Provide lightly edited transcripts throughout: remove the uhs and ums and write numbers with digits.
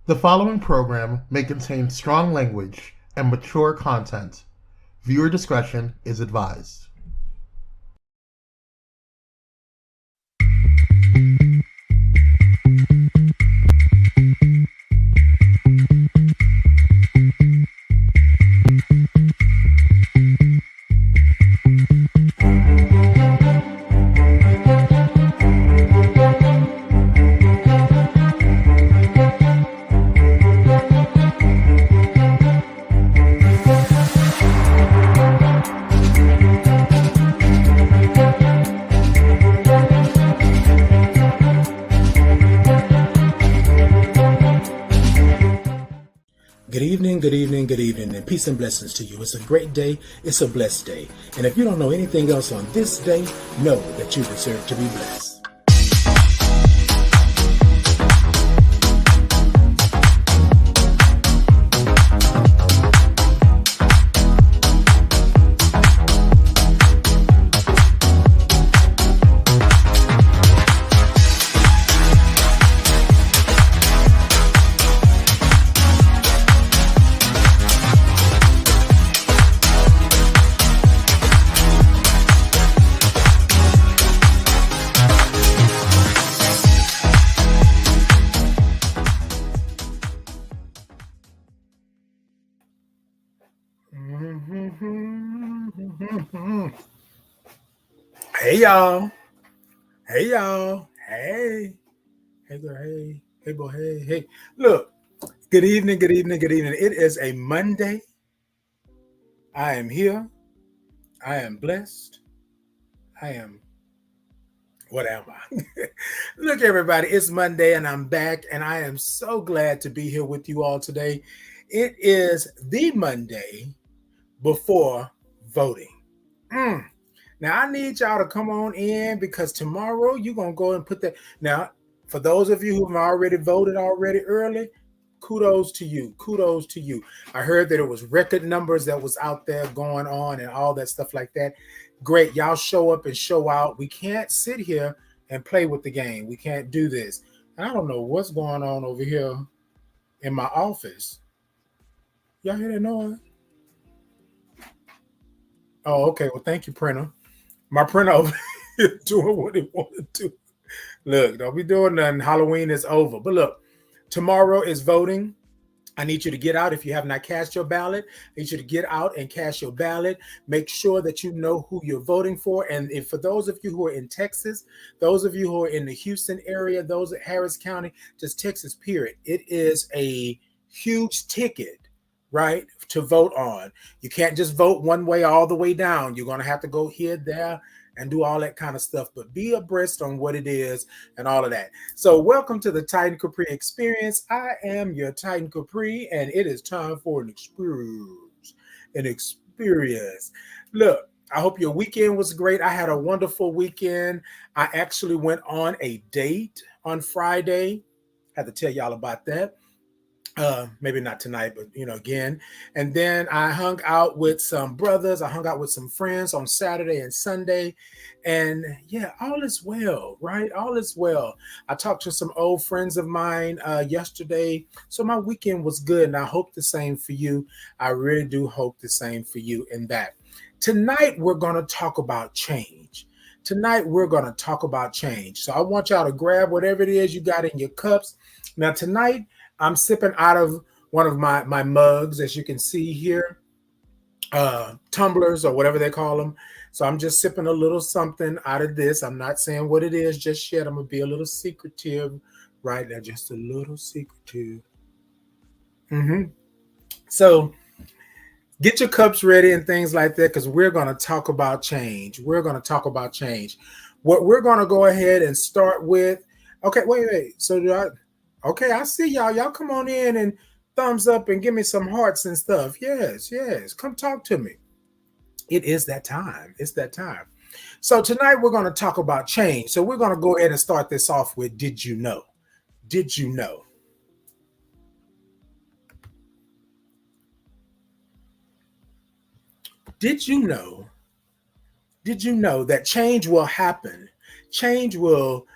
The following program may contain strong language and mature content. Viewer discretion is advised. Good evening, good evening, good evening, and peace and blessings to you. It's a great day. It's a blessed day. And if you don't know anything else on this day, know that you deserve to be blessed. Hey y'all. Hey y'all. Hey. Hey girl. Hey. Hey boy. Hey. Hey. Look. Good evening. Good evening. Good evening. It is a Monday. I am here. I am blessed. I am. What am I? Look, everybody. It's Monday and I'm back, and I am so glad to be here with you all today. It is the Monday before voting. Now, I need y'all to come on in because tomorrow you're going to go and put that. Now, for those of you who have already voted already early, kudos to you. Kudos to you. I heard that it was record numbers that was out there going on and all that stuff like that. Great. Y'all show up and show out. We can't sit here and play with the game. We can't do this. I don't know what's going on over here in my office. Y'all hear that noise? Oh, okay. Well, thank you, printer. My printer over here doing what it wanted to. Look, don't be doing nothing. Halloween is over. But look, tomorrow is voting. I need you to get out. If you have not cast your ballot, I need you to get out and cast your ballot. Make sure that you know who you're voting for. And if for those of you who are in Texas, those of you who are in the Houston area, those at Harris County, just Texas, period. It is a huge ticket, right, to vote on. You can't just vote one way all the way down. You're going to have to go here, there, and do all that kind of stuff, but be abreast on what it is and all of that. So welcome to the Titan Capri Experience. I am your Titan Capri, and it is time for an experience. An experience. Look, I hope your weekend was great. I had a wonderful weekend. I actually went on a date on Friday. I had to tell y'all about that. Maybe not tonight, but again. And then I hung out with some brothers. I hung out with some friends on Saturday and Sunday. And yeah, all is well, right? All is well. I talked to some old friends of mine yesterday. So my weekend was good. And I hope the same for you. I really do hope the same for you in that. Tonight, we're going to talk about change. Tonight, we're going to talk about change. So I want y'all to grab whatever it is you got in your cups. Now, tonight, I'm sipping out of one of my mugs, as you can see here, tumblers or whatever they call them. So I'm just sipping a little something out of this. I'm not saying what it is just yet. I'm going to be a little secretive right now, just a little secretive. So get your cups ready and things like that, because we're going to talk about change. We're going to talk about change. What we're going to go ahead and start with. Okay, wait. So okay, I see y'all. Y'all come on in and thumbs up and give me some hearts and stuff. Yes. Come talk to me. It is that time. It's that time. So tonight we're going to talk about change. So we're going to go ahead and start this off with, did you know? Did you know? Did you know? Did you know that change will happen? Change will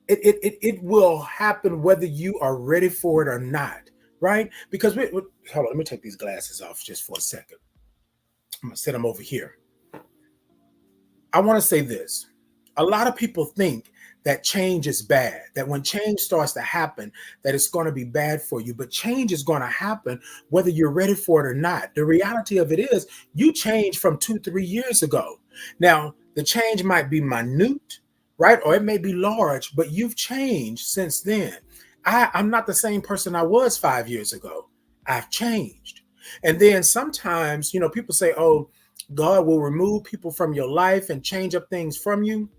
it will happen whether you are ready for it or not, right? Because hold on, let me take these glasses off just for a second. I'm gonna set them over here. I want to say this. A lot of people think that change is bad, that when change starts to happen, that it's going to be bad for you. But change is going to happen whether you're ready for it or not. The reality of it is you changed from 2, 3 years ago. Now, the change might be minute, right? Or it may be large, but you've changed since then. I'm not the same person I was 5 years ago. I've changed. And then sometimes, people say, oh, God will remove people from your life and change up things from you,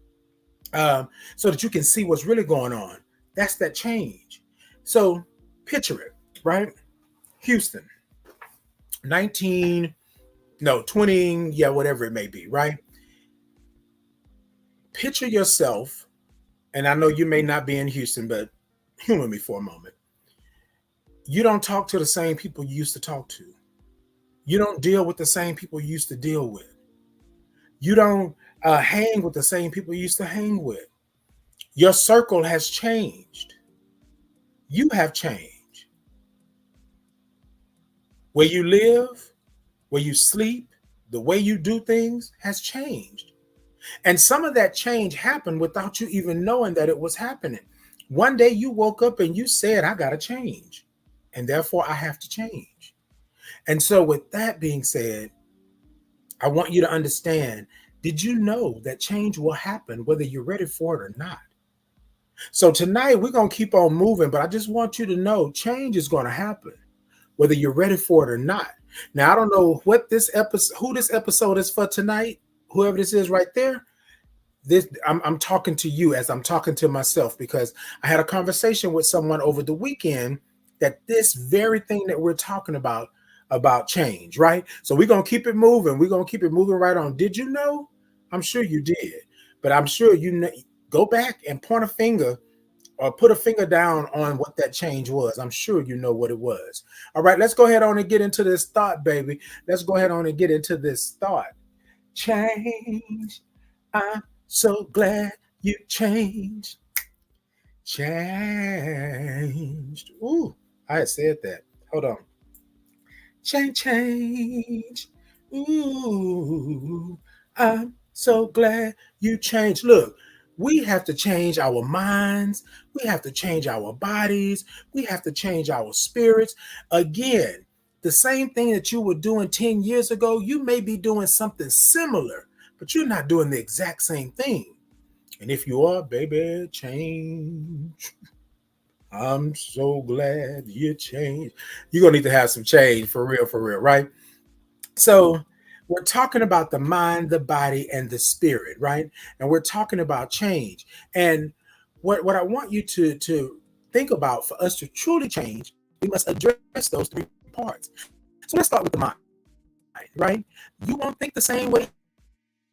so that you can see what's really going on. That's that change. So picture it, right? Houston, 19, no, 20, yeah, whatever it may be, right? Picture yourself, and I know you may not be in Houston, but humor me for a moment. You don't talk to the same people you used to talk to. You don't deal with the same people you used to deal with. You don't hang with the same people you used to hang with. Your circle has changed. You have changed. Where you live, where you sleep, the way you do things has changed. And some of that change happened without you even knowing that it was happening. One day you woke up and you said, I got to change, and therefore I have to change. And so with that being said, I want you to understand, did you know that change will happen whether you're ready for it or not? So tonight we're going to keep on moving, but I just want you to know change is going to happen whether you're ready for it or not. Now, I don't know who this episode is for tonight, whoever this is right there. I'm talking to you as I'm talking to myself, because I had a conversation with someone over the weekend that this very thing that we're talking about change, right? So we're going to keep it moving. We're going to keep it moving right on. Did you know? I'm sure you did, but I'm sure you know, go back and point a finger or put a finger down on what that change was. I'm sure you know what it was. All right, let's go ahead on and get into this thought, baby. Let's go ahead on and get into this thought. Change. I'm so glad you changed. Changed. Ooh, I had said that. Hold on. Change. Ooh, I'm so glad you changed. Look, we have to change our minds. We have to change our bodies. We have to change our spirits. Again, the same thing that you were doing 10 years ago, you may be doing something similar, but you're not doing the exact same thing. And if you are, baby, change. I'm so glad you changed. You're going to need to have some change for real, right? So we're talking about the mind, the body, and the spirit, right? And we're talking about change. And what I want you to think about, for us to truly change, we must address those three parts. So let's start with the mind, right? You won't think the same way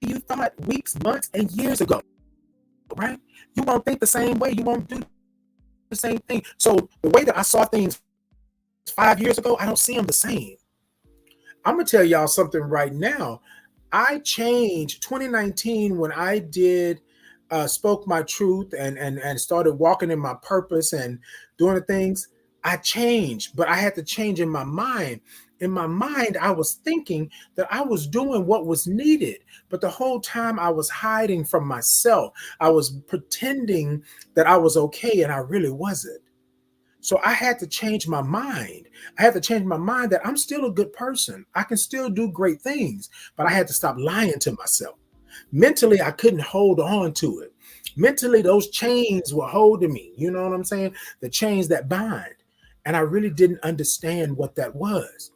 you thought weeks, months, and years ago, right? You won't think the same way. You won't do the same thing. So the way that I saw things 5 years ago, I don't see them the same. I'm gonna tell y'all something right now. I changed 2019 when I did spoke my truth and started walking in my purpose and doing the things. I changed, but I had to change in my mind. In my mind, I was thinking that I was doing what was needed, but the whole time I was hiding from myself. I was pretending that I was okay, and I really wasn't. So I had to change my mind. I had to change my mind that I'm still a good person. I can still do great things, but I had to stop lying to myself. Mentally, I couldn't hold on to it. Mentally, those chains were holding me. You know what I'm saying? The chains that bind. And I really didn't understand what that was.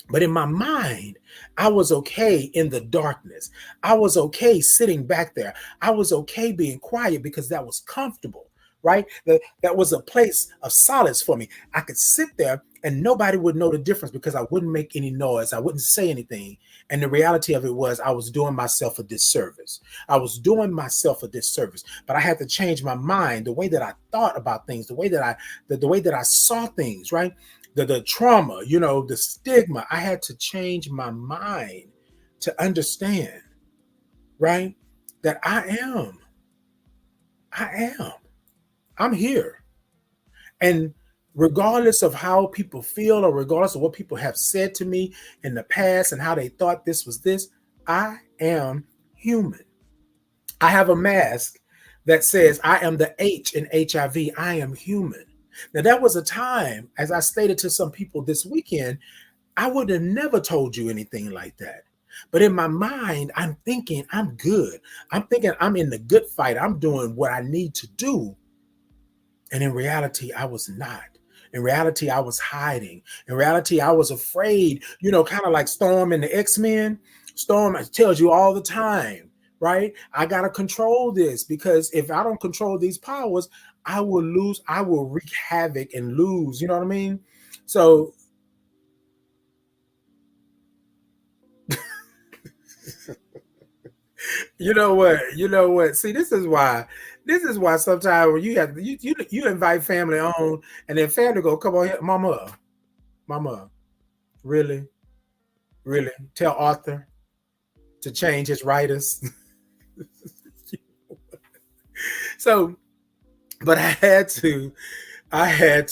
But in my mind, I was okay in the darkness. I was okay sitting back there. I was okay being quiet because that was comfortable, right? That was a place of solace for me. I could sit there and nobody would know the difference because I wouldn't make any noise. I wouldn't say anything. And the reality of it was I was doing myself a disservice. I was doing myself a disservice. But I had to change my mind, the way that I thought about things, the way that I saw things, right? The trauma, the stigma. I had to change my mind to understand, right? That I am. I'm here. And regardless of how people feel or regardless of what people have said to me in the past and how they thought this was this, I am human. I have a mask that says I am the H in HIV. I am human. Now, that was a time, as I stated to some people this weekend, I would have never told you anything like that. But in my mind, I'm thinking I'm good. I'm thinking I'm in the good fight. I'm doing what I need to do. And in reality, I was not. In reality, I was hiding. In reality, I was afraid, kind of like Storm in the X-Men. Storm tells you all the time, right? I got to control this because if I don't control these powers, I will lose. I will wreak havoc and lose. You know what I mean? So, you know what? You know what? See, this is why. This is why sometimes when you have you invite family on, and then family go, come on here, mama, really, really, tell Arthur to change his writers. So, but I had to, I had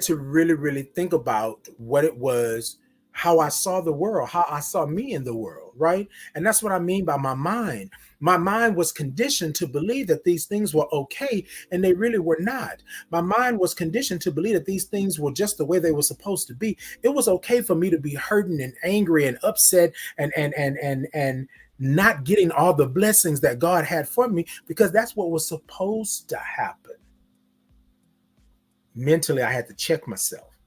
to really, really think about what it was, how I saw the world, how I saw me in the world, right? And that's what I mean by my mind. My mind was conditioned to believe that these things were okay, and they really were not. My mind was conditioned to believe that these things were just the way they were supposed to be. It was okay for me to be hurting and angry and upset and not getting all the blessings that God had for me because that's what was supposed to happen. Mentally, I had to check myself.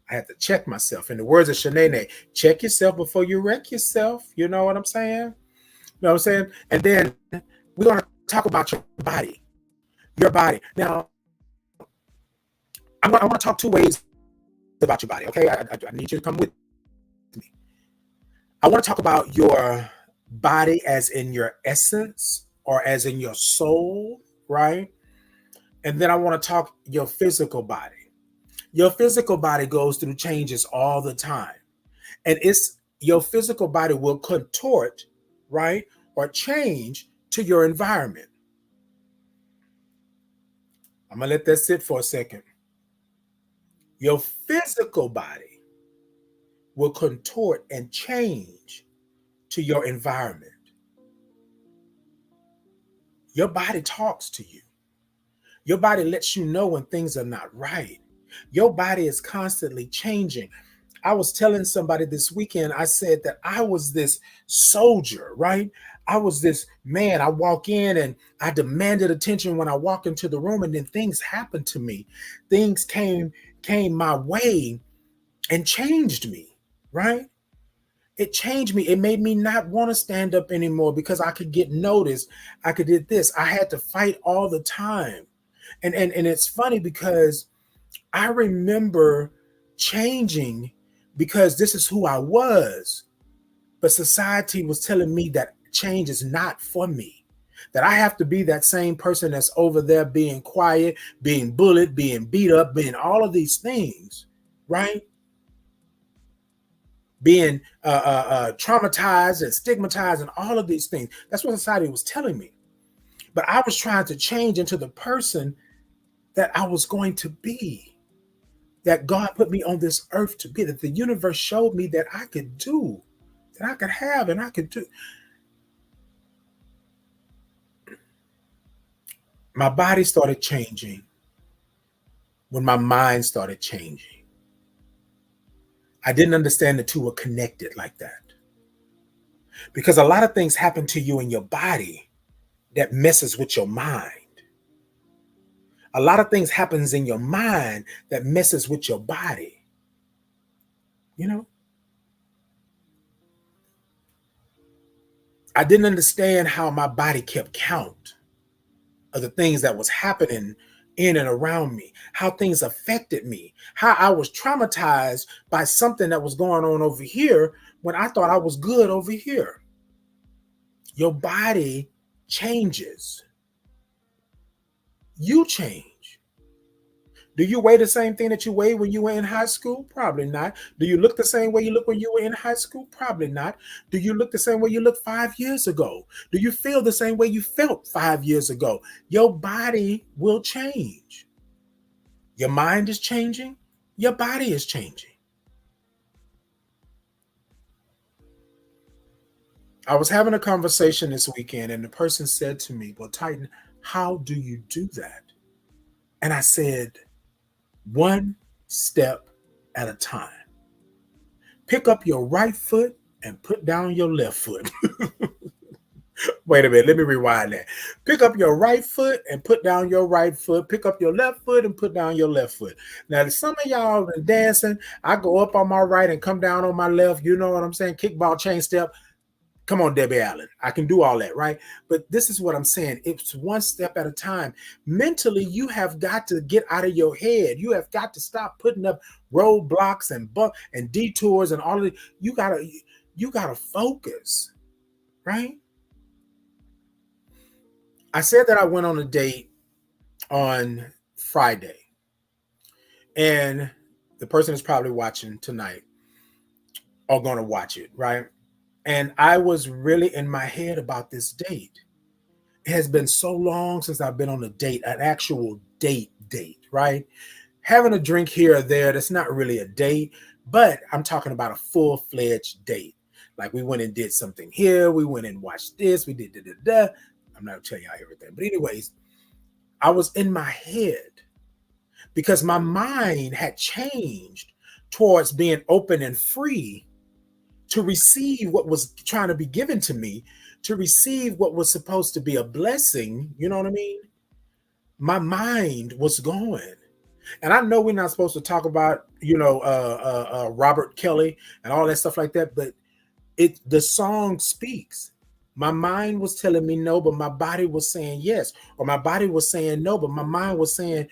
I had to check myself. In the words of Shanae, check yourself before you wreck yourself. You know what I'm saying? You know what I'm saying? And then we're going to talk about your body. Your body. Now, I want to talk two ways about your body, okay? I need you to come with me. I want to talk about your body as in your essence or as in your soul, right? And then I want to talk your physical body. Your physical body goes through changes all the time. And it's your physical body will contort, right? Or change to your environment. I'm going to let that sit for a second. Your physical body will contort and change to your environment. Your body talks to you. Your body lets you know when things are not right. Your body is constantly changing. I was telling somebody this weekend, I said that I was this soldier, right? I was this man. I walk in and I demanded attention when I walk into the room, and then things happened to me. Things came my way and changed me, right? It changed me. It made me not want to stand up anymore because I could get noticed. I could do this. I had to fight all the time. And it's funny because I remember changing because this is who I was. But society was telling me that change is not for me, that I have to be that same person that's over there being quiet, being bullied, being beat up, being all of these things, right? Being traumatized and stigmatized and all of these things. That's what society was telling me. But I was trying to change into the person that I was going to be, that God put me on this earth to be, that the universe showed me that I could do, that I could have and I could do. My body started changing when my mind started changing. I didn't understand the two were connected like that. Because a lot of things happen to you in your body that messes with your mind. A lot of things happens in your mind that messes with your body. You know, I didn't understand how my body kept count of the things that was happening in and around me, how things affected me, how I was traumatized by something that was going on over here when I thought I was good over here. Your body changes. You change. Do you weigh the same thing that you weighed when you were in high school? Probably not. Do you look the same way you look when you were in high school? Probably not. Do you look the same way you looked 5 years ago? Do you feel the same way you felt 5 years ago? Your body will change. Your mind is changing. Your body is changing. I was having a conversation this weekend, and the person said to me, "Well, Titan, how do you do that?" And I said, "One step at a time. Pick up your right foot and put down your left foot." Wait a minute, let me rewind that. Pick up your right foot and put down your right foot. Pick up your left foot and put down your left foot. Now, some of y'all been dancing. I go up on my right and come down on my left. You know what I'm saying? Kickball chain step. Come on, Debbie Allen. I can do all that, right? But this is what I'm saying. It's one step at a time. Mentally, you have got to get out of your head. You have got to stop putting up roadblocks and detours and all of it. You gotta focus, right? I said that I went on a date on Friday, and the person is probably watching tonight or going to watch it, right? And I was really in my head about this date. It has been so long since I've been on a date, an actual date, right? Having a drink here or there, that's not really a date, but I'm talking about a full-fledged date. Like we went and did something here, we went and watched this, we did da. I'm not telling y'all everything. But anyways, I was in my head because my mind had changed towards being open and free to receive what was trying to be given to me, to receive what was supposed to be a blessing. You know what I mean? My mind was going. And I know we're not supposed to talk about, Robert Kelly and all that stuff like that, but the song speaks. My mind was telling me no, but my body was saying yes. Or my body was saying no, but my mind was saying,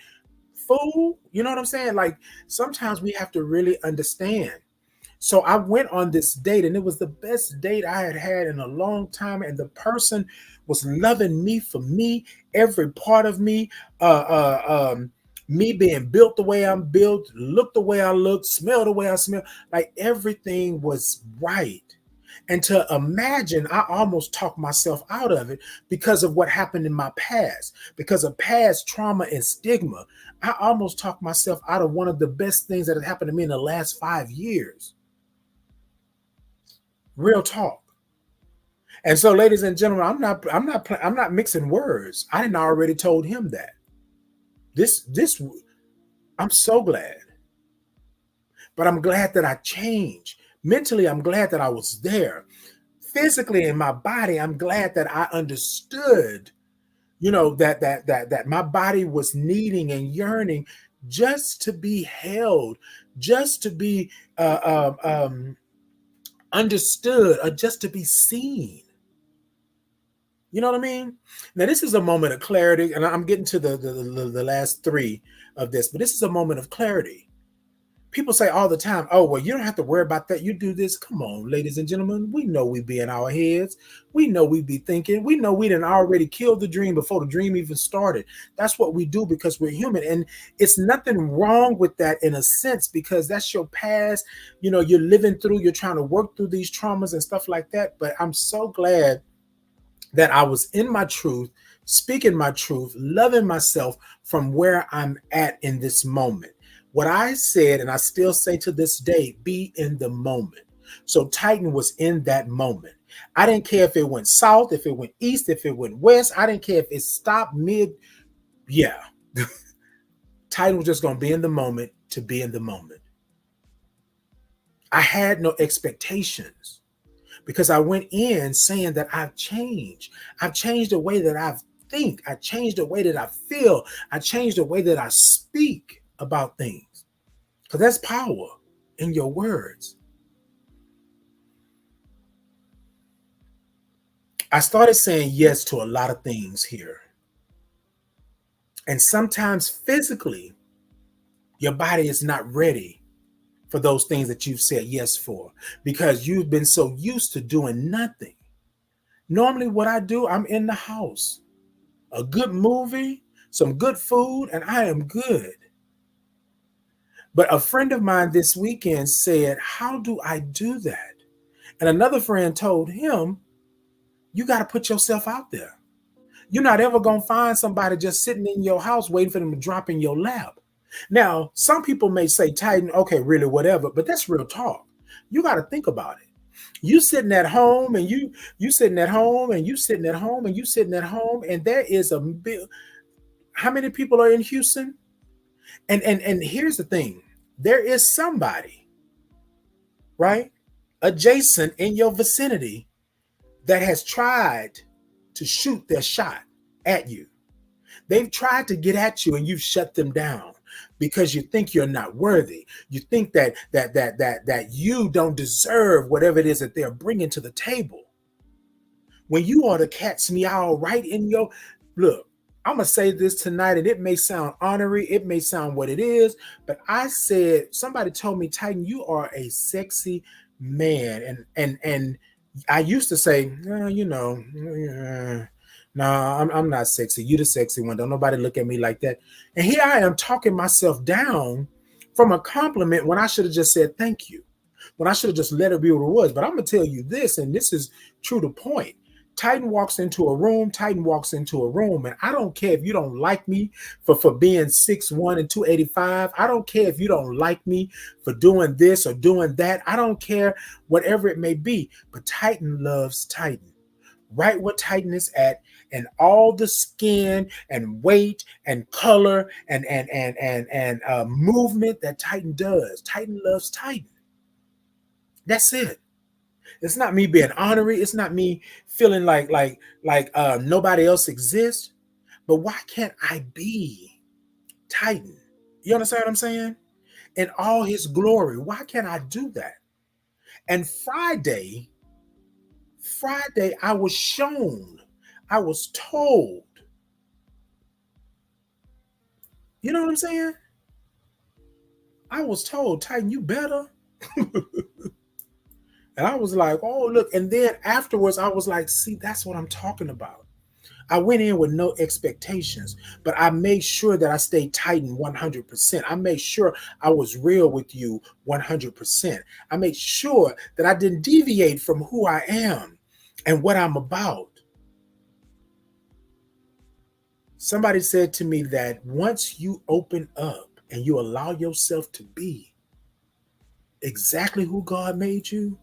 fool. You know what I'm saying? Like sometimes we have to really understand. So I went on this date, and it was the best date I had had in a long time. And the person was loving me for me, every part of me, me being built the way I'm built, look the way I look, smell the way I smell. Like everything was right. And to imagine, I almost talked myself out of it because of what happened in my past, because of past trauma and stigma. I almost talked myself out of one of the best things that had happened to me in the last 5 years. Real talk. And so, ladies and gentlemen, I'm not mixing words. I didn't already told him that. This, I'm so glad. But I'm glad that I changed. Mentally, I'm glad that I was there. Physically, in my body, I'm glad that I understood, that my body was needing and yearning just to be held, just to be understood, or just to be seen. You know what I mean? Now, this is a moment of clarity, and I'm getting to the last three of this, but this is a moment of clarity. People say all the time, "Oh, well, you don't have to worry about that. You do this." Come on, ladies and gentlemen. We know we be in our heads. We know we be thinking. We know we done already killed the dream before the dream even started. That's what we do because we're human. And it's nothing wrong with that in a sense, because that's your past. You're living through, you're trying to work through these traumas and stuff like that. But I'm so glad that I was in my truth, speaking my truth, loving myself from where I'm at in this moment. What I said, and I still say to this day, be in the moment. So Titan was in that moment. I didn't care if it went south, if it went east, if it went west. I didn't care if it stopped mid. Yeah. Titan was just going to be in the moment to be in the moment. I had no expectations because I went in saying that I've changed. I've changed the way that I think. I changed the way that I feel. I changed the way that I speak about things, because that's power in your words. I started saying yes to a lot of things here. And sometimes physically, your body is not ready for those things that you've said yes for, because you've been so used to doing nothing. Normally, what I do, I'm in the house, a good movie, some good food, and I am good. But a friend of mine this weekend said, how do I do that? And another friend told him, you got to put yourself out there. You're not ever going to find somebody just sitting in your house waiting for them to drop in your lap. Now, some people may say, Titan, okay, really, whatever, but that's real talk. You got to think about it. You sitting at home and you sitting at home and you sitting at home and you sitting at home, and there is a big, how many people are in Houston? And here's the thing. There is somebody, right, adjacent in your vicinity that has tried to shoot their shot at you. They've tried to get at you and you've shut them down because you think you're not worthy. You think that you don't deserve whatever it is that they're bringing to the table. When you are the cat's meow right in your look, I'm gonna say this tonight, and it may sound honorary, it may sound what it is, but I said, somebody told me, Titan, you are a sexy man, and I used to say, no, I'm not sexy. You the sexy one. Don't nobody look at me like that. And here I am talking myself down from a compliment when I should have just said thank you. When I should have just let it be what it was. But I'm gonna tell you this, and this is true to point. Titan walks into a room, and I don't care if you don't like me for being 6'1" and 285. I don't care if you don't like me for doing this or doing that. I don't care, whatever it may be. But Titan loves Titan. Right where Titan is at, and all the skin and weight and color and movement that Titan does. Titan loves Titan. That's it. It's not me being honorary. It's not me feeling like nobody else exists. But why can't I be Titan? You understand what I'm saying? In all his glory. Why can't I do that? And Friday, I was shown, I was told. You know what I'm saying? I was told, Titan, you better. And I was like, oh, look. And then afterwards, I was like, see, that's what I'm talking about. I went in with no expectations, but I made sure that I stayed Titan 100%. I made sure I was real with you 100%. I made sure that I didn't deviate from who I am and what I'm about. Somebody said to me that once you open up and you allow yourself to be exactly who God made you,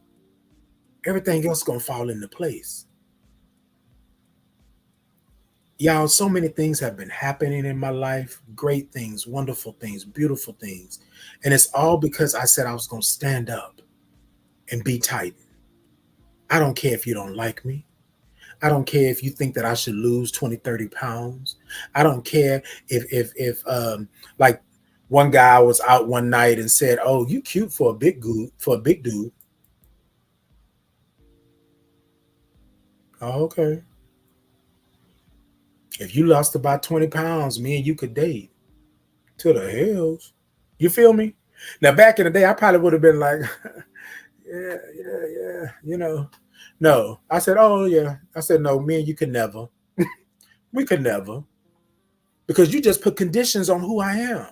everything else is going to fall into place. Y'all, so many things have been happening in my life. Great things, wonderful things, beautiful things. And it's all because I said I was going to stand up and be Titan. I don't care if you don't like me. I don't care if you think that I should lose 20, 30 pounds. I don't care if like one guy was out one night and said, oh, you cute for a big dude. Oh, okay. If you lost about 20 pounds, me and you could date. To the hells. You feel me? Now, back in the day, I probably would have been like, yeah. No. I said, oh, yeah. I said, no, me and you could never. We could never. Because you just put conditions on who I am.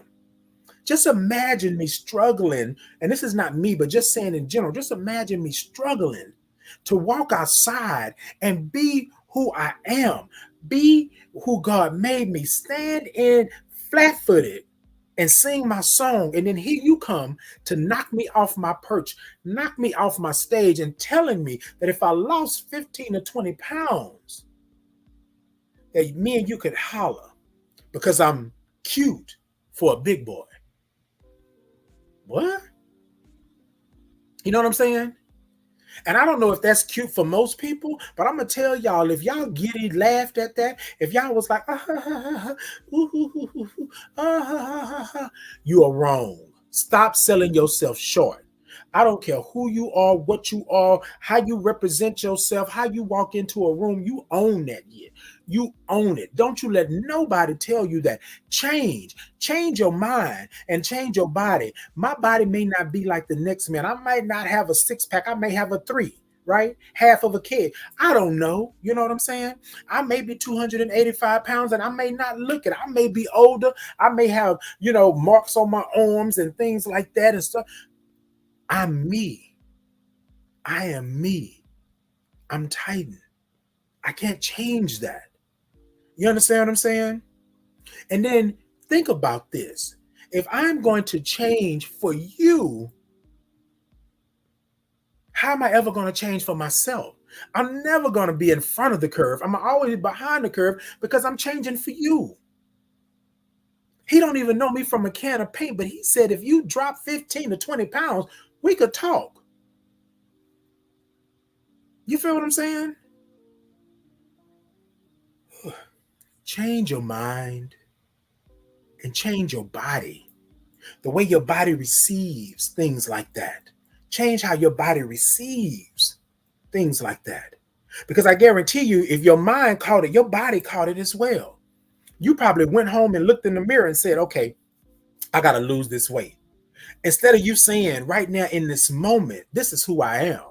Just imagine me struggling, and this is not me, but just saying in general, just imagine me struggling to walk outside and be who I am, be who God made me, stand in flat-footed and sing my song, and then here you come to knock me off my perch, knock me off my stage, and telling me that if I lost 15 or 20 pounds, that me and you could holler because I'm cute for a big boy. What? You know what I'm saying? And I don't know if that's cute for most people, but I'm going to tell y'all, if y'all giddy laughed at that, if y'all was like, you are wrong. Stop selling yourself short. I don't care who you are, what you are, how you represent yourself, how you walk into a room. You own that yet. You own it. Don't you let nobody tell you that. Change your mind and change your body. My body may not be like the next man. I might not have a 6-pack. I may have a 3, right? Half of a keg. I don't know. You know what I'm saying? I may be 285 pounds and I may not look it. I may be older. I may have, marks on my arms and things like that and stuff. I'm me. I am me. I'm Titan. I can't change that. You understand what I'm saying? And then think about this. If I'm going to change for you, how am I ever going to change for myself? I'm never going to be in front of the curve. I'm always behind the curve because I'm changing for you. He don't even know me from a can of paint, but he said, if you drop 15 to 20 pounds, we could talk. You feel what I'm saying? Change your mind and change your body. The way your body receives things like that. Change how your body receives things like that. Because I guarantee you, if your mind caught it, your body caught it as well. You probably went home and looked in the mirror and said, okay, I got to lose this weight. Instead of you saying right now in this moment, this is who I am.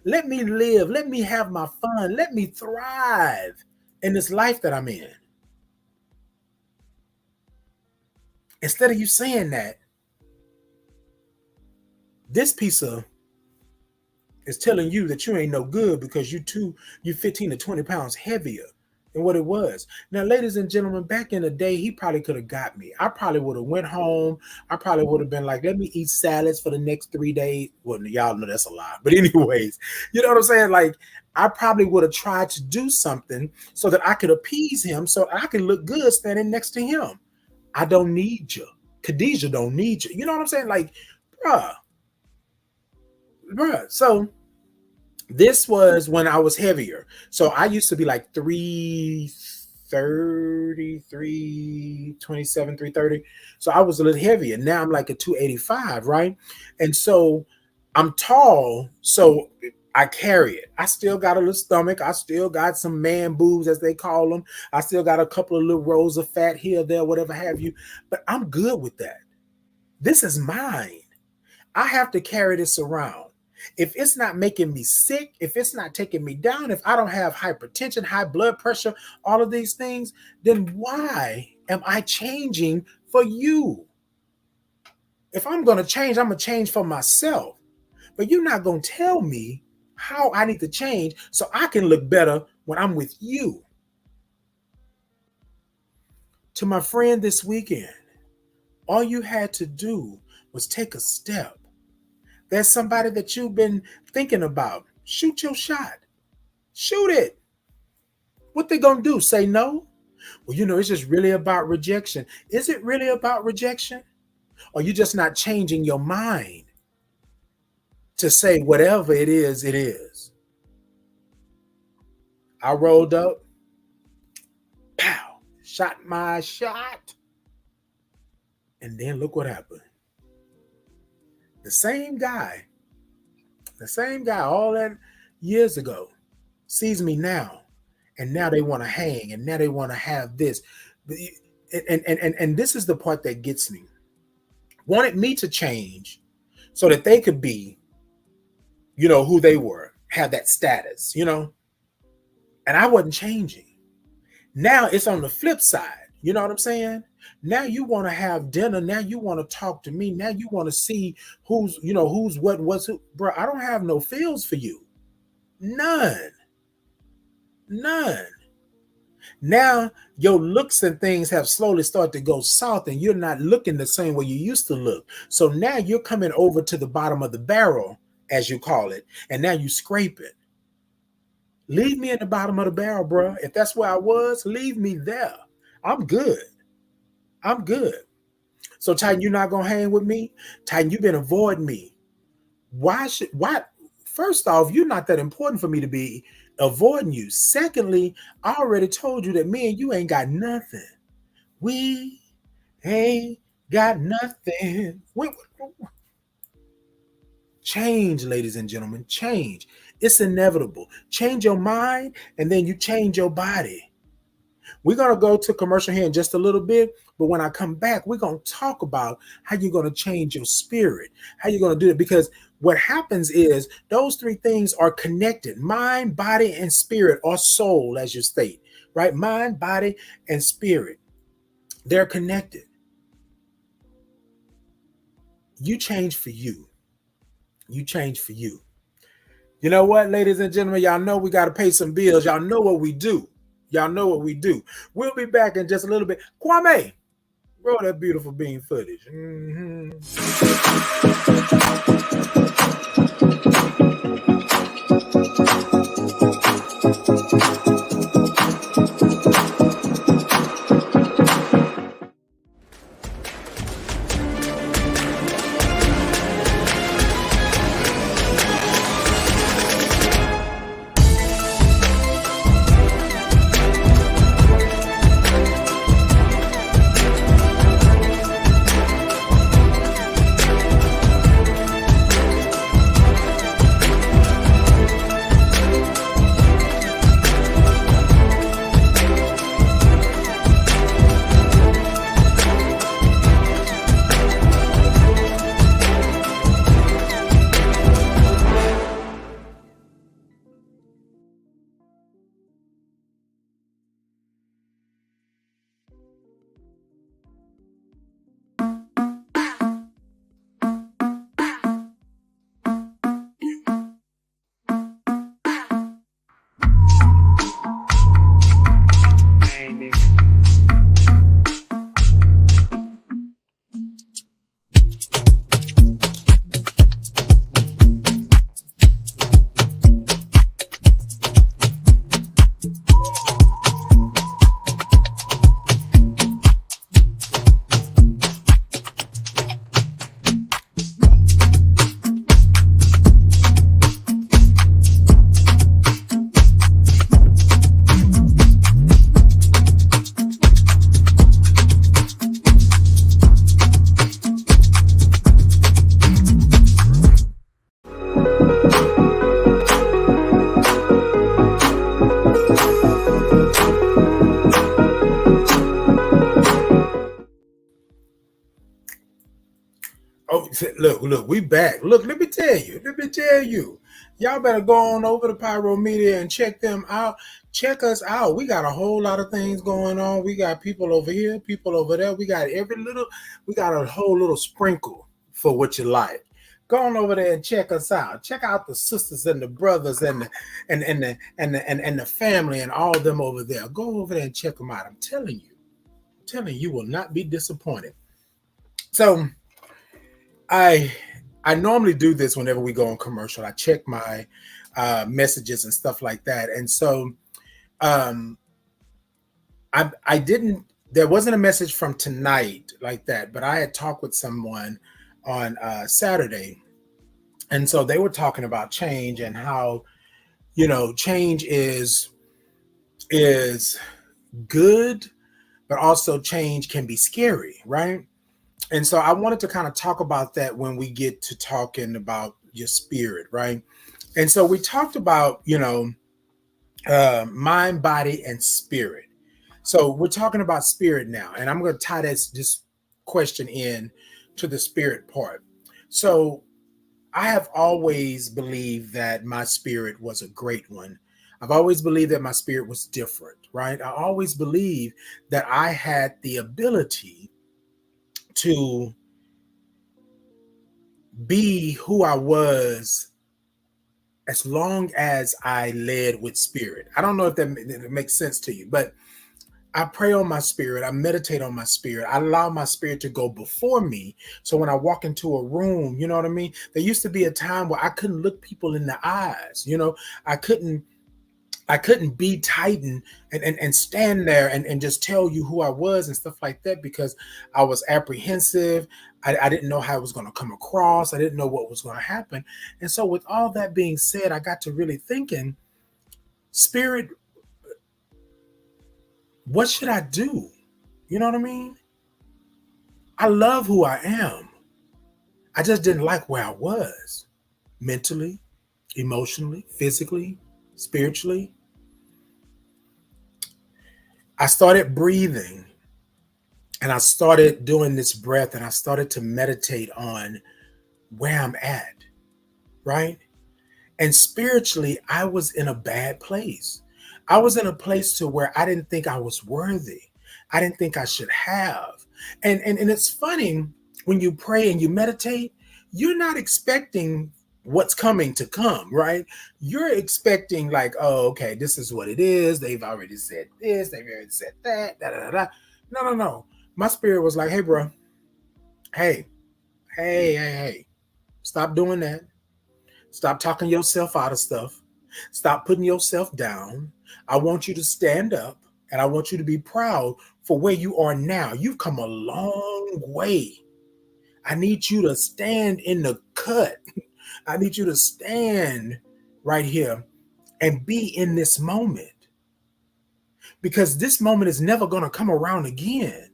Let me live. Let me have my fun. Let me thrive in this life that I'm in. Instead of you saying that, this piece of is telling you that you ain't no good because you 15 to 20 pounds heavier than what it was. Now, ladies and gentlemen, back in the day, he probably could have got me. I probably would have went home. I probably would have been like, let me eat salads for the next 3 days. Well, y'all know that's a lie. But anyways, you know what I'm saying? Like, I probably would have tried to do something so that I could appease him so I could look good standing next to him. I don't need you. Khadijah don't need you. You know what I'm saying? Like, bruh. So this was when I was heavier. So I used to be like 330, 327, 330. So I was a little heavier. Now I'm like a 285, right? And so I'm tall, so I carry it. I still got a little stomach. I still got some man boobs, as they call them. I still got a couple of little rows of fat here, there, whatever have you. But I'm good with that. This is mine. I have to carry this around. If it's not making me sick, if it's not taking me down, if I don't have hypertension, high blood pressure, all of these things, then why am I changing for you? If I'm going to change, I'm going to change for myself. But you're not going to tell me how I need to change so I can look better when I'm with you. To my friend this weekend, all you had to do was take a step. There's somebody that you've been thinking about. Shoot your shot. Shoot it. What they gonna do? Say no? Well, it's just really about rejection. Is it really about rejection? Or you just not changing your mind to say whatever it is, it is? I rolled up, pow, shot my shot. And then look what happened. The same guy all that years ago sees me now, and now they want to hang, and now they want to have this. And this is the part that gets me. Wanted me to change so that they could be, who they were, have that status, and I wasn't changing. Now it's on the flip side. You know what I'm saying? Now you want to have dinner. Now you want to talk to me. Now you want to see who's what, what's who. Bro, I don't have no feels for you. None. Now your looks and things have slowly started to go south and you're not looking the same way you used to look. So now you're coming over to the bottom of the barrel, as you call it, and now you scrape it. Leave me in the bottom of the barrel, bro. If that's where I was, leave me there. I'm good. So Titan, you're not gonna hang with me? Titan, you've been avoiding me. Why? First off, you're not that important for me to be avoiding you. Secondly, I already told you that me and you ain't got nothing. We ain't got nothing. Change, ladies and gentlemen, change. It's inevitable. Change your mind and then you change your body. We're going to go to commercial here in just a little bit, but when I come back, we're going to talk about how you're going to change your spirit, how you're going to do it, because what happens is those three things are connected: mind, body, and spirit, or soul, as you state, right? Mind, body, and spirit. They're connected. You change for you. You change for you. You know what, ladies and gentlemen, y'all know we got to pay some bills. Y'all know what we do. Y'all know what we do. We'll be back in just a little bit. Kwame, roll that beautiful bean footage. Oh, look, we back. Look, let me tell you. Y'all better go on over to Pyro Media and check them out. Check us out. We got a whole lot of things going on. We got people over here, people over there. We got a whole little sprinkle for what you like. Go on over there and check us out. Check out the sisters and the brothers and the family and all of them over there. Go over there and check them out. I'm telling you will not be disappointed. So I normally do this whenever we go on commercial. I check my messages and stuff like that. And so I didn't, there wasn't a message from tonight like that, but I had talked with someone on Saturday. And so they were talking about change and how, change is good, but also change can be scary, right? And so I wanted to kind of talk about that when we get to talking about your spirit, right? And so we talked about, mind, body, and spirit. So we're talking about spirit now, and I'm going to tie this question in to the spirit part. So I have always believed that my spirit was a great one. I've always believed that my spirit was different, right? I always believed that I had the ability to be who I was as long as I led with spirit. I don't know if that makes sense to you, but I pray on my spirit. I meditate on my spirit. I allow my spirit to go before me. So when I walk into a room, you know what I mean? There used to be a time where I couldn't look people in the eyes. I couldn't be Titan and stand there and just tell you who I was and stuff like that because I was apprehensive. I didn't know how it was going to come across. I didn't know what was going to happen. And so with all that being said, I got to really thinking, spirit, what should I do? You know what I mean? I love who I am. I just didn't like where I was mentally, emotionally, physically, spiritually. I started breathing and I started doing this breath and I started to meditate on where I'm at. right? And spiritually, I was in a bad place. I was in a place to where I didn't think I was worthy. I didn't think I should have. And it's funny when you pray and you meditate, you're not expecting what's coming to come, right? You're expecting like, oh, okay, this is what it is. They've already said this, they've already said that, da da da. No, no, no. My spirit was like, hey, bro, hey, hey. Stop doing that. Stop talking yourself out of stuff. Stop putting yourself down. I want you to stand up and I want you to be proud for where you are now. You've come a long way. I need you to stand in the cut. I need you to stand right here and be in this moment because this moment is never going to come around again.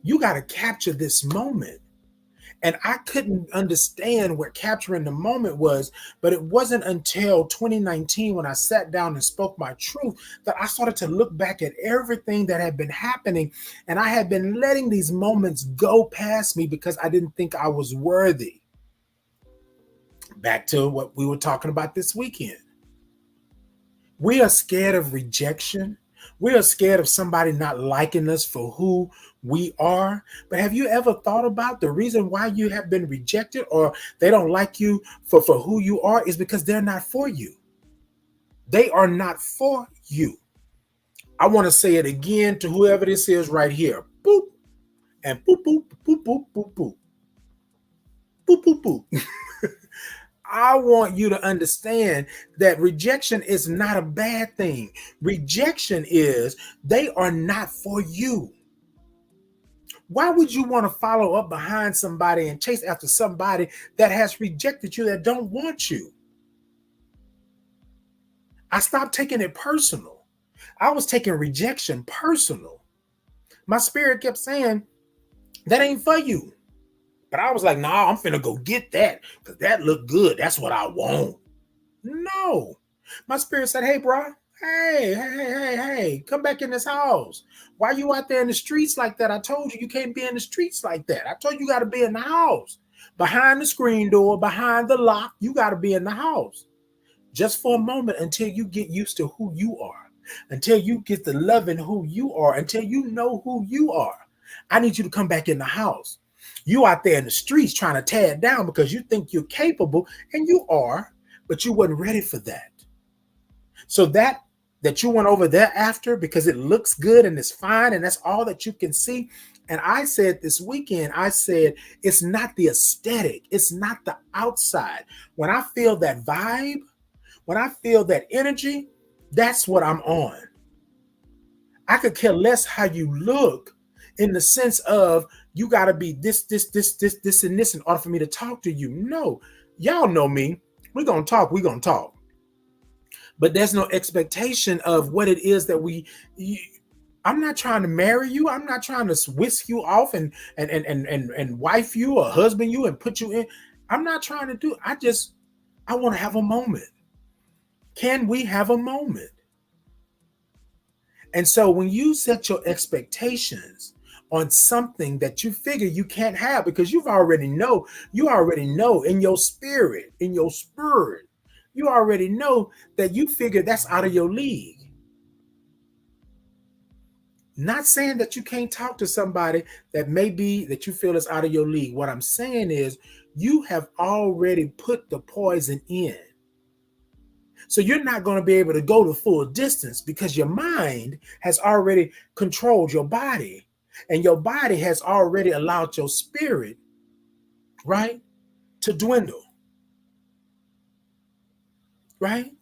You got to capture this moment. And I couldn't understand what capturing the moment was, but it wasn't until 2019 when I sat down and spoke my truth that I started to look back at everything that had been happening. And I had been letting these moments go past me because I didn't think I was worthy. Back to what we were talking about this weekend. We are scared of rejection. We are scared of somebody not liking us for who we are. But have you ever thought about the reason why you have been rejected or they don't like you for who you are is because they're not for you. They are not for you. I want to say it again to whoever this is right here. Boop. And boop, boop, boop, boop, boop, boop. Boop, boop, boop. I want you to understand that rejection is not a bad thing. Rejection is they are not for you. Why would you want to follow up behind somebody and chase after somebody that has rejected you, that don't want you? I stopped taking it personal. I was taking rejection personal. My spirit kept saying, that ain't for you. But I was like, nah, I'm finna go get that because that looked good. That's what I want. No. My spirit said, hey, bro, hey, come back in this house. Why you out there in the streets like that? I told you can't be in the streets like that. I told you got to be in the house. Behind the screen door, behind the lock, you got to be in the house. Just for a moment until you get used to who you are, until you get to loving who you are, until you know who you are. I need you to come back in the house. You out there in the streets trying to tear it down because you think you're capable, and you are, but you wasn't ready for that. So that you went over there after because it looks good and it's fine and that's all that you can see. And I said this weekend, I said, it's not the aesthetic. It's not the outside. When I feel that vibe, when I feel that energy, that's what I'm on. I could care less how you look in the sense of you got to be this, and this in order for me to talk to you. No, y'all know me. We're going to talk. But there's no expectation of what it is that I'm not trying to marry you. I'm not trying to whisk you off and wife you or husband you and put you in. I'm not trying to do. I want to have a moment. Can we have a moment? And so when you set your expectations on something that you figure you can't have because you already know in your spirit, you already know that you figure that's out of your league. Not saying that you can't talk to somebody that may be that you feel is out of your league. What I'm saying is you have already put the poison in. So you're not going to be able to go the full distance because your mind has already controlled your body and your body has already allowed your spirit, right, to dwindle. Right?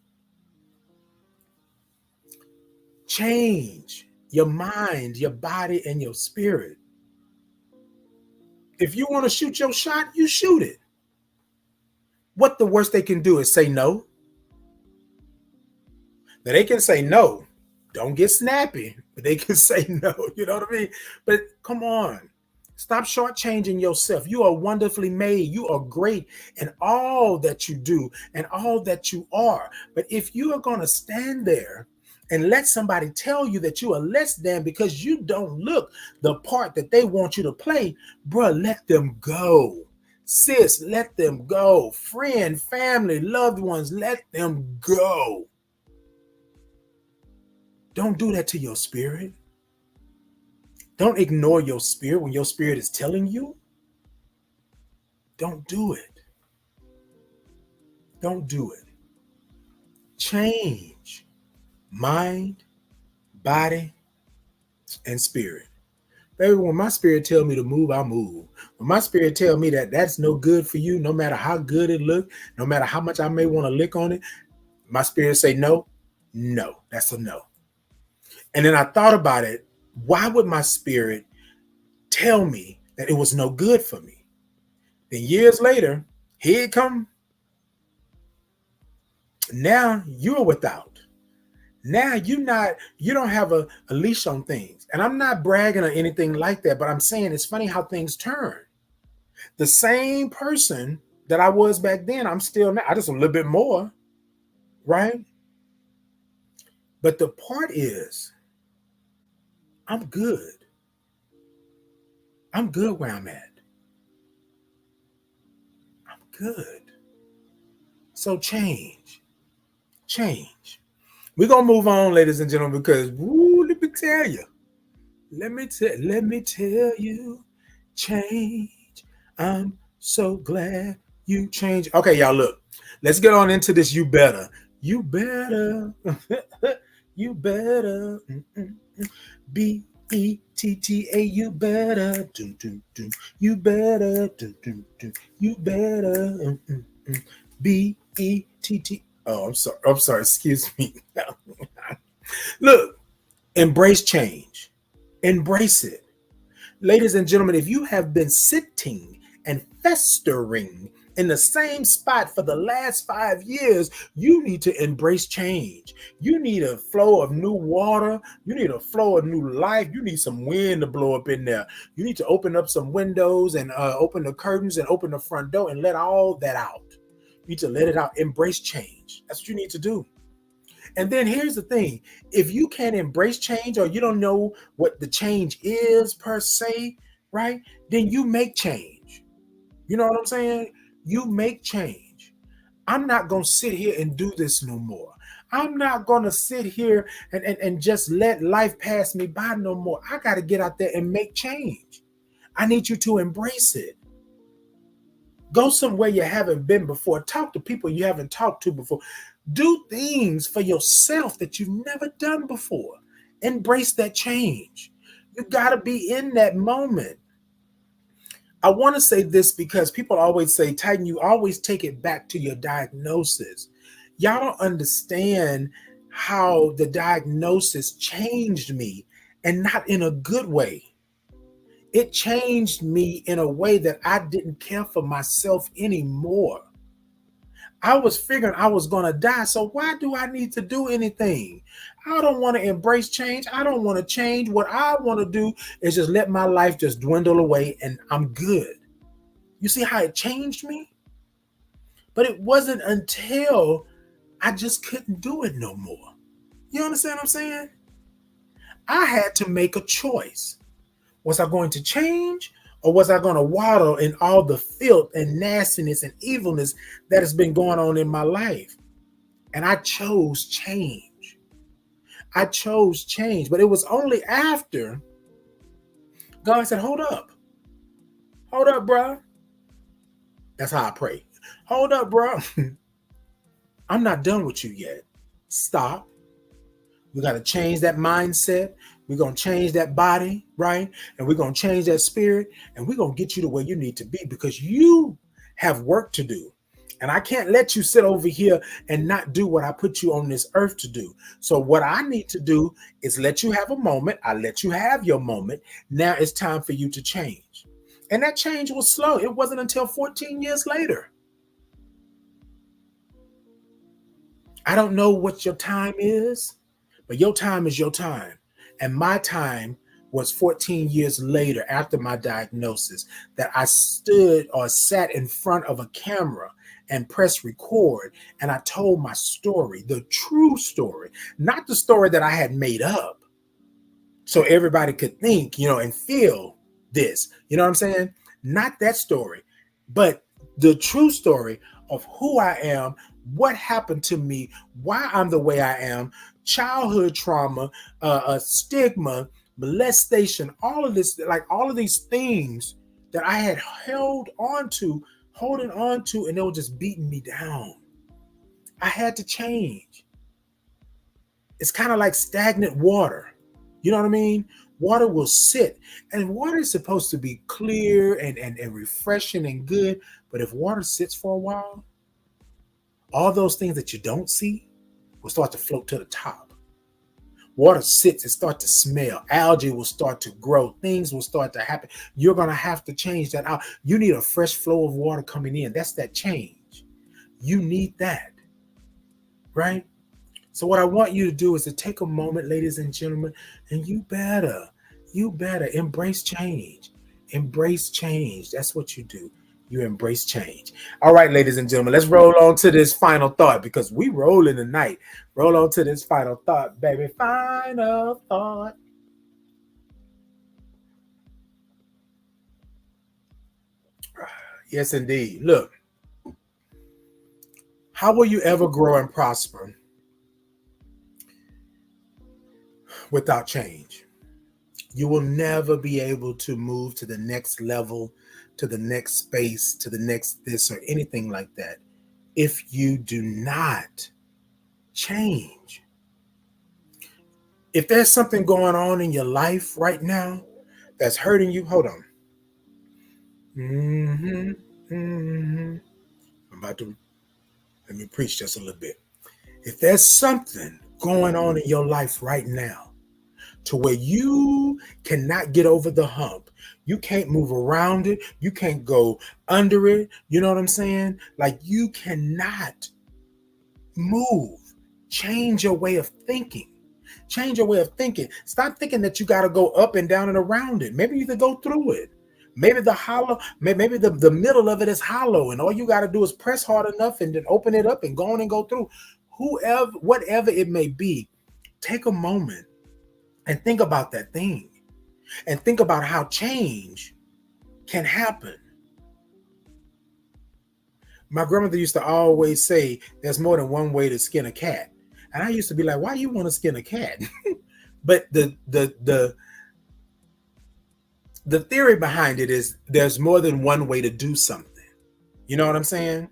Change your mind, your body, and your spirit. If you want to shoot your shot, you shoot it. What the worst they can do is say no. Now they can say no. Don't get snappy, but they can say no. You know what I mean? But come on. Stop shortchanging yourself. You are wonderfully made. You are great in all that you do and all that you are. But if you are going to stand there and let somebody tell you that you are less than because you don't look the part that they want you to play, bruh, let them go. Sis, let them go. Friend, family, loved ones, let them go. Don't do that to your spirit. Don't ignore your spirit when your spirit is telling you. Don't do it. Don't do it. Change mind, body, and spirit. Baby, when my spirit tell me to move, I move. When my spirit tell me that that's no good for you, no matter how good it look, no matter how much I may want to lick on it, my spirit say no, no, that's a no. And then I thought about it. Why would my spirit tell me that it was no good for me? Then years later, here it come. Now you're without. Now you don't have a leash on things. And I'm not bragging or anything like that, but I'm saying it's funny how things turn. The same person that I was back then, I'm still now. I just a little bit more, right? But the part is, I'm good. I'm good where I'm at. I'm good. So change. We're gonna move on, ladies and gentlemen, because let me tell you. Let me tell you, change. I'm so glad you changed. Okay, y'all, look. Let's get on into this. You better. You better. You better. B-E-T-T-A. You better. You better. You better. B-E-T-T. Oh, I'm sorry. I'm sorry. Excuse me. Look, embrace change. Embrace it. Ladies and gentlemen, if you have been sitting and festering in the same spot for the last 5 years, you need to embrace change. You need a flow of new water. You need a flow of new life. You need some wind to blow up in there. You need to open up some windows and open the curtains and open the front door and let all that out. You need to let it out. Embrace change. That's what you need to do. And then here's the thing. If you can't embrace change or you don't know what the change is per se, right? Then you make change. You know what I'm saying? You make change. I'm not going to sit here and do this no more. I'm not going to sit here and just let life pass me by no more. I got to get out there and make change. I need you to embrace it. Go somewhere you haven't been before. Talk to people you haven't talked to before. Do things for yourself that you've never done before. Embrace that change. You got to be in that moment. I want to say this because people always say, Titan, you always take it back to your diagnosis. Y'all don't understand how the diagnosis changed me, and not in a good way. It changed me in a way that I didn't care for myself anymore. I was figuring I was going to die, so why do I need to do anything? I don't want to embrace change. I don't want to change. What I want to do is just let my life just dwindle away and I'm good. You see how it changed me? But it wasn't until I just couldn't do it no more. You understand what I'm saying? I had to make a choice. Was I going to change, or was I going to waddle in all the filth and nastiness and evilness that has been going on in my life? And I chose change. I chose change. But it was only after God said, hold up. Hold up, bro. That's how I pray. Hold up, bro. I'm not done with you yet. Stop. We got to change that mindset. We're going to change that body, right? And we're going to change that spirit. And we're going to get you to where you need to be, because you have work to do. And I can't let you sit over here and not do what I put you on this earth to do. So what I need to do is let you have a moment. I let you have your moment. Now it's time for you to change. And that change was slow. It wasn't until 14 years later. I don't know what your time is, but your time is your time. And my time was 14 years later, after my diagnosis, that I stood or sat in front of a camera and pressed record. And I told my story, the true story, not the story that I had made up so everybody could think, and feel this. You know what I'm saying? Not that story. But the true story of who I am, what happened to me, why I'm the way I am, childhood trauma, stigma, molestation, all of this, like all of these things that I had holding on to, and they were just beating me down. I had to change. It's kind of like stagnant water. You know what I mean? Water will sit, and water is supposed to be clear and refreshing and good. But if water sits for a while, all those things that you don't see will start to float to the top. Water sits, it starts to smell. Algae will start to grow. Things will start to happen. You're going to have to change that out. You need a fresh flow of water coming in. That's that change. You need that, right? So what I want you to do is to take a moment, ladies and gentlemen, and you better embrace change. Embrace change. That's what you do. You embrace change. All right, ladies and gentlemen, let's roll on to this final thought because we roll in the night. Roll on to this final thought, baby. Final thought. Yes, indeed. Look, how will you ever grow and prosper without change? You will never be able to move to the next level, to the next space, to the next this or anything like that if you do not change. If there's something going on in your life right now that's hurting you, hold on. I'm about to let me preach just a little bit. If there's something going on in your life right now to where you cannot get over the hump, you can't move around it, you can't go under it, you know what I'm saying? Like you cannot move. Change your way of thinking. Change your way of thinking. Stop thinking that you got to go up and down and around it. Maybe you can go through it. Maybe the middle of it is hollow, and all you got to do is press hard enough and then open it up and go on and go through. Whatever it may be, take a moment and think about that thing and think about how change can happen. My grandmother used to always say there's more than one way to skin a cat. And I used to be like, why do you want to skin a cat? But the theory behind it is there's more than one way to do something. You know what I'm saying?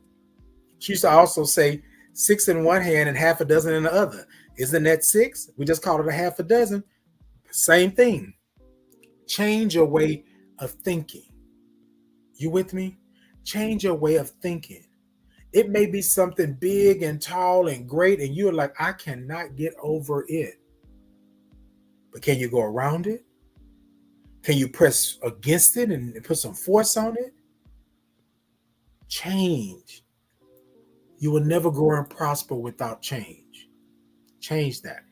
She used to also say 6 in one hand and half a dozen in the other. Isn't that 6? We just called it a half a dozen. Same thing. Change your way of thinking. You with me? Change your way of thinking. It may be something big and tall and great, and you're like, I cannot get over it. But can you go around it? Can you press against it and put some force on it? Change. You will never grow and prosper without change. Change that.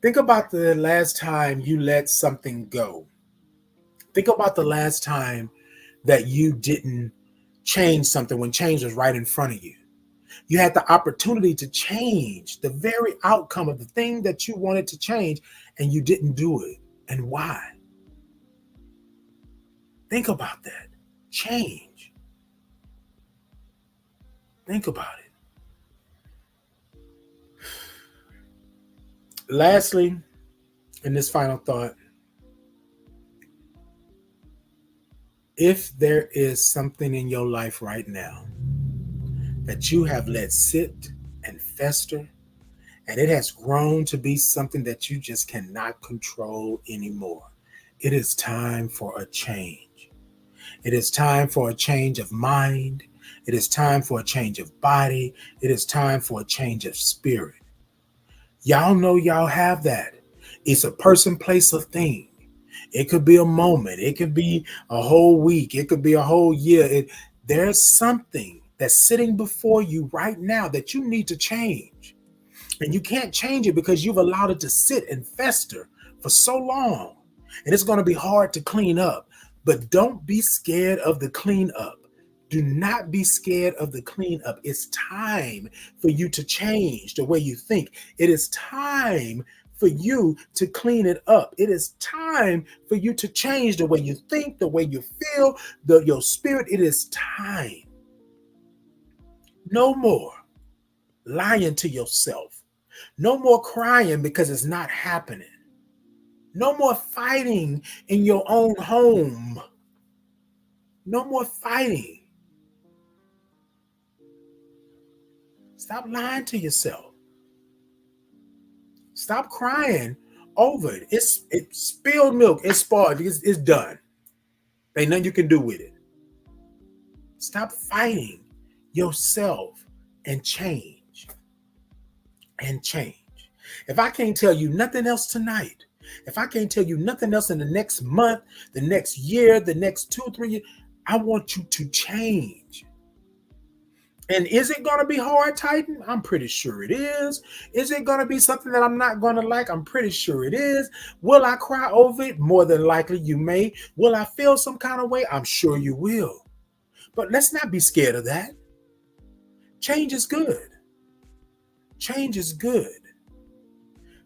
Think about the last time you let something go. Think about the last time that you didn't change something when change was right in front of you. You had the opportunity to change the very outcome of the thing that you wanted to change, and you didn't do it. And why? Think about that. Change. Think about it. Lastly, in this final thought, if there is something in your life right now that you have let sit and fester, and it has grown to be something that you just cannot control anymore, it is time for a change. It is time for a change of mind. It is time for a change of body. It is time for a change of spirit. Y'all know y'all have that. It's a person, place, or thing. It could be a moment. It could be a whole week. It could be a whole year. There's something that's sitting before you right now that you need to change. And you can't change it because you've allowed it to sit and fester for so long. And it's going to be hard to clean up. But don't be scared of the cleanup. Do not be scared of the cleanup. It's time for you to change the way you think. It is time for you to clean it up. It is time for you to change the way you think, the way you feel, your spirit. It is time. No more lying to yourself. No more crying because it's not happening. No more fighting in your own home. No more fighting. Stop lying to yourself. Stop crying over it. It's spilled milk. It's spoiled. It's done. Ain't nothing you can do with it. Stop fighting yourself and change. And change. If I can't tell you nothing else tonight, if I can't tell you nothing else in the next month, the next year, the next 2 or 3 years, I want you to change. And is it going to be hard, Titan? I'm pretty sure it is. Is it going to be something that I'm not going to like? I'm pretty sure it is. Will I cry over it? More than likely you may. Will I feel some kind of way? I'm sure you will. But let's not be scared of that. Change is good. Change is good.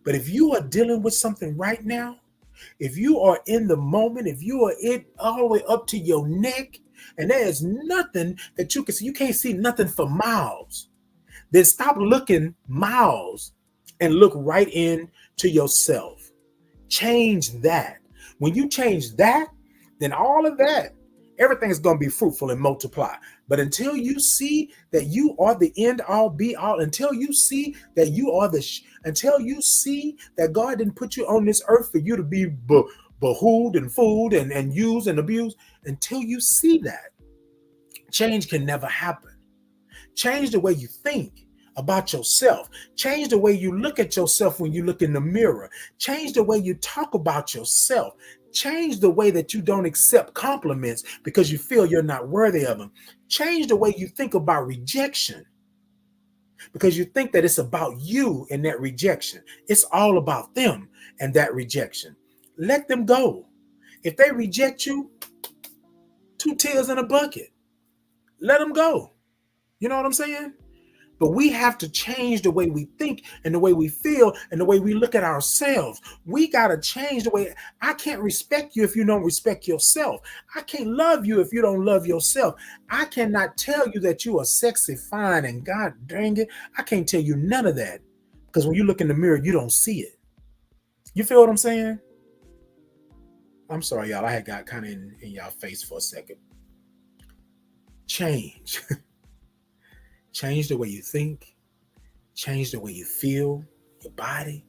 But if you are dealing with something right now, if you are in the moment, if you are all the way up to your neck, and there is nothing that you can see, you can't see nothing for miles, then stop looking miles and look right into yourself. Change that. When you change that, then all of that, everything is going to be fruitful and multiply. But until you see that you are the end all be all, until you see that you are until you see that God didn't put you on this earth for you to be behooved and fooled and used and abused, until you see that, change can never happen. Change the way you think about yourself. Change the way you look at yourself when you look in the mirror. Change the way you talk about yourself. Change the way that you don't accept compliments because you feel you're not worthy of them. Change the way you think about rejection because you think that it's about you and that rejection. It's all about them and that rejection. Let them go. If they reject you, 2 tears in a bucket. Let them go. You know what I'm saying? But we have to change the way we think and the way we feel and the way we look at ourselves. We got to change the way. I can't respect you if you don't respect yourself. I can't love you if you don't love yourself. I cannot tell you that you are sexy, fine, and God dang it, I can't tell you none of that. Because when you look in the mirror, you don't see it. You feel what I'm saying? I'm sorry, y'all. I had got kind of in y'all face for a second. Change. Change the way you think, change the way you feel, your body,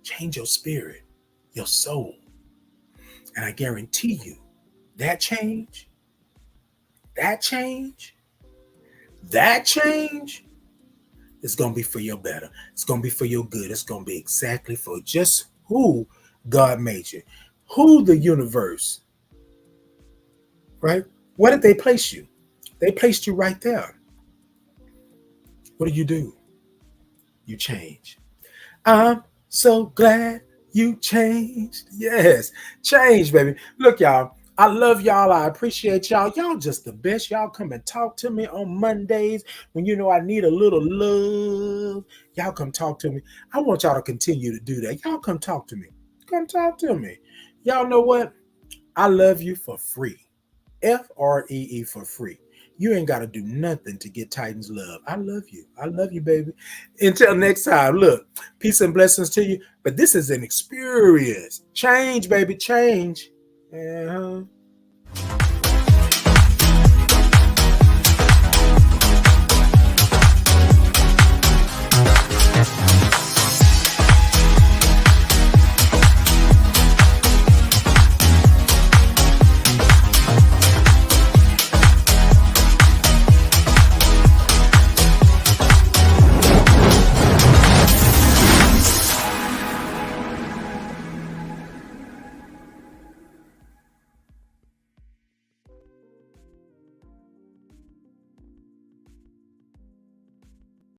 change your spirit, your soul. And I guarantee you, that change is going to be for your better. It's going to be for your good. It's going to be exactly for just who God made you, who the universe, right? Where did they place you? They placed you right there. What do? You change. I'm so glad you changed. Yes, change, baby. Look, y'all, I love y'all. I appreciate y'all. Y'all just the best. Y'all come and talk to me on Mondays when you know I need a little love. Y'all come talk to me. I want y'all to continue to do that. Y'all come talk to me. Come talk to me. Y'all know what? I love you for free. FREE for free. You ain't got to do nothing to get Titan's love. I love you. I love you, baby. Until next time, look, peace and blessings to you. But this is an experience. Change, baby, change. Uh-huh.